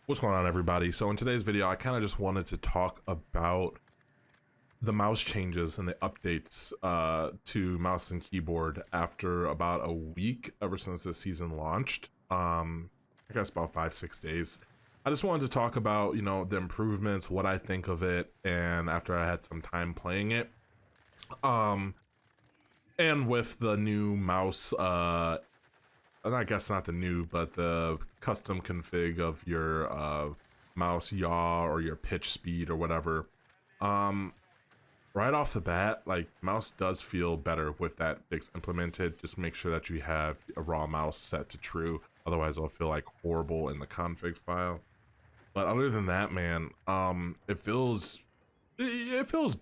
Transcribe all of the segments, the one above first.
What's going on, everybody? So in today's video, I kind of just wanted to talk about the mouse changes and the updates to mouse and keyboard after about a week ever since this season launched. I guess about 5-6 days. I just wanted to talk about, the improvements, what I think of it, and after I had some time playing it. And with the new mouse, I guess not the new, but the custom config of your mouse yaw or your pitch speed or whatever. Right off the bat, like, mouse does feel better with that fix implemented. Just make sure that you have a raw mouse set to true, otherwise it'll feel like horrible in the config file. But other than that, man, it feels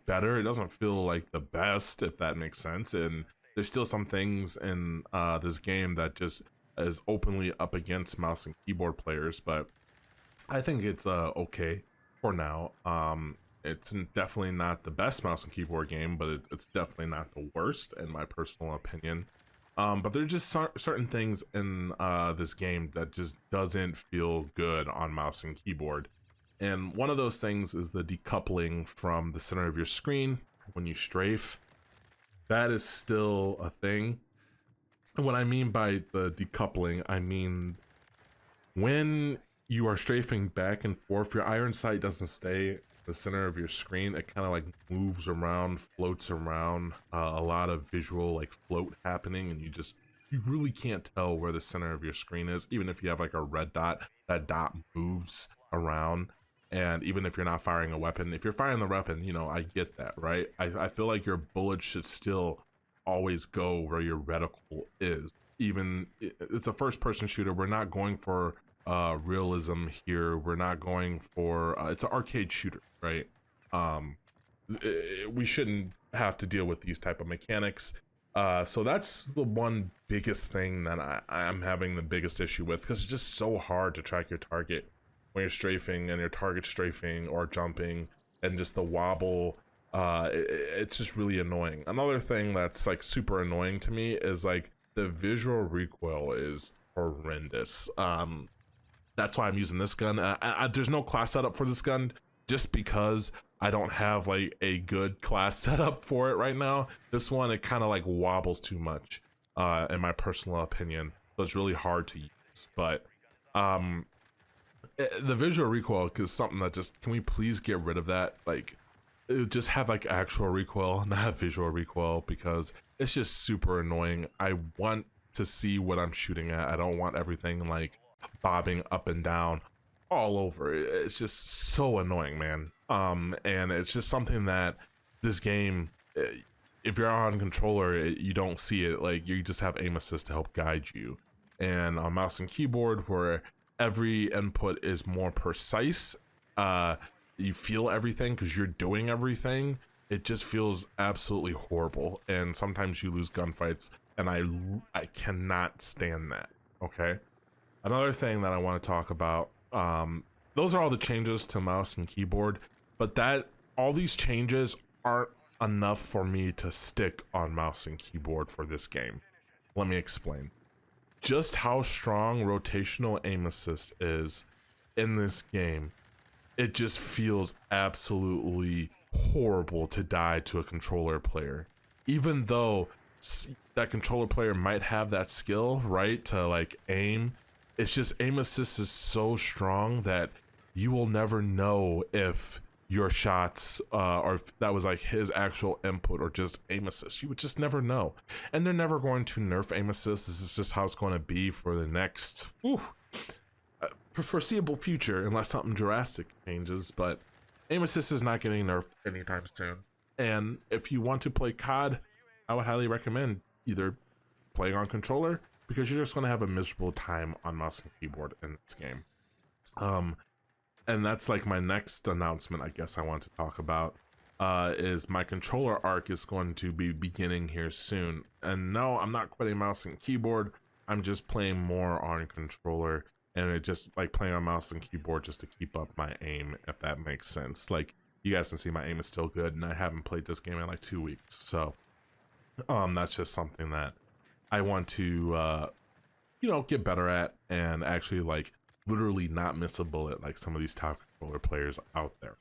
better. It doesn't feel like the best, if that makes sense, and there's still some things in this game that just is openly up against mouse and keyboard players, but I think it's okay for now. It's definitely not the best mouse and keyboard game, but it's definitely not the worst in my personal opinion. But there's just certain things in this game that just doesn't feel good on mouse and keyboard. And one of those things is the decoupling from the center of your screen when you strafe. That is still a thing. And what I mean by the decoupling, I mean when you are strafing back and forth, your iron sight doesn't stay the center of your screen. It kind of like moves around, floats around, a lot of visual like float happening, and you really can't tell where the center of your screen is. Even if you have like a red dot, that dot moves around. And even if you're not firing a weapon, if you're firing the weapon, I get that, right? I feel like your bullet should still always go where your reticle is. Even it's a first-person shooter. We're not going for realism here. We're not going for it's an arcade shooter, right? We shouldn't have to deal with these type of mechanics. So that's the one biggest thing that I'm having the biggest issue with, because it's just so hard to track your target when you're strafing and your target strafing or jumping, and just the wobble. It's just really annoying. Another thing that's like super annoying to me is like the visual recoil is horrendous. That's why I'm using this gun. There's no class setup for this gun, just because I don't have like a good class setup for it right now. This one, it kind of like wobbles too much, in my personal opinion. So it's really hard to use. But the visual recoil is something that just, can we please get rid of that? Like, just have like actual recoil, not have visual recoil, because it's just super annoying. I want to see what I'm shooting at. I don't want everything like bobbing up and down all over. It's just so annoying, man. And it's just something that this game, if you're on controller, you don't see it. Like, you just have aim assist to help guide you. And on mouse and keyboard, where every input is more precise, you feel everything because you're doing everything. It just feels absolutely horrible, and sometimes you lose gunfights, and I cannot stand that. Okay, another thing that I want to talk about, those are all the changes to mouse and keyboard, but all these changes aren't enough for me to stick on mouse and keyboard for this game. Let me explain just how strong rotational aim assist is in this game. It just feels absolutely horrible to die to a controller player, even though that controller player might have that skill, right, to like aim. It's just aim assist is so strong that you will never know if your shots or if that was like his actual input or just aim assist. You would just never know, and they're never going to nerf aim assist. This is just how it's going to be for the next foreseeable future, unless something drastic changes. But aim assist is not getting nerfed anytime soon. And if you want to play COD, I would highly recommend either playing on controller, because you're just going to have a miserable time on mouse and keyboard in this game. And that's like my next announcement, I guess I want to talk about, is my controller arc is going to be beginning here soon. And no, I'm not quitting mouse and keyboard. I'm just playing more on controller, and it just like playing on mouse and keyboard just to keep up my aim, if that makes sense. Like, you guys can see my aim is still good, and I haven't played this game in like 2 weeks. So that's just something that I want to get better at, and actually like literally not miss a bullet like some of these top controller players out there.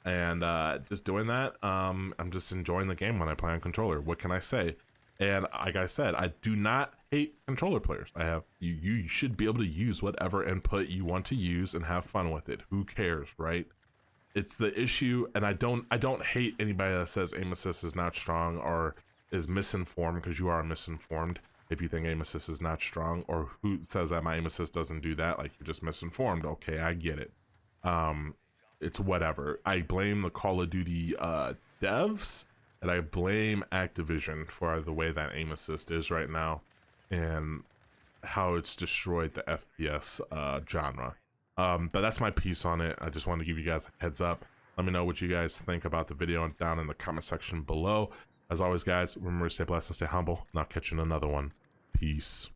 And just doing that, I'm just enjoying the game when I play on controller. What can I say? And like I said, I do not hate controller players. I have you should be able to use whatever input you want to use and have fun with it. Who cares, right? It's the issue, and I don't hate anybody that says aim assist is not strong or is misinformed, because you are misinformed if you think aim assist is not strong, or who says that my aim assist doesn't do that, like you're just misinformed. Okay, I get it. It's whatever. I blame the Call of Duty devs, and I blame Activision for the way that aim assist is right now and how it's destroyed the FPS genre. But that's my piece on it. I just wanted to give you guys a heads up. Let me know what you guys think about the video down in the comment section below. As always, guys, remember to stay blessed and stay humble, and I'll catch you in another one. Peace.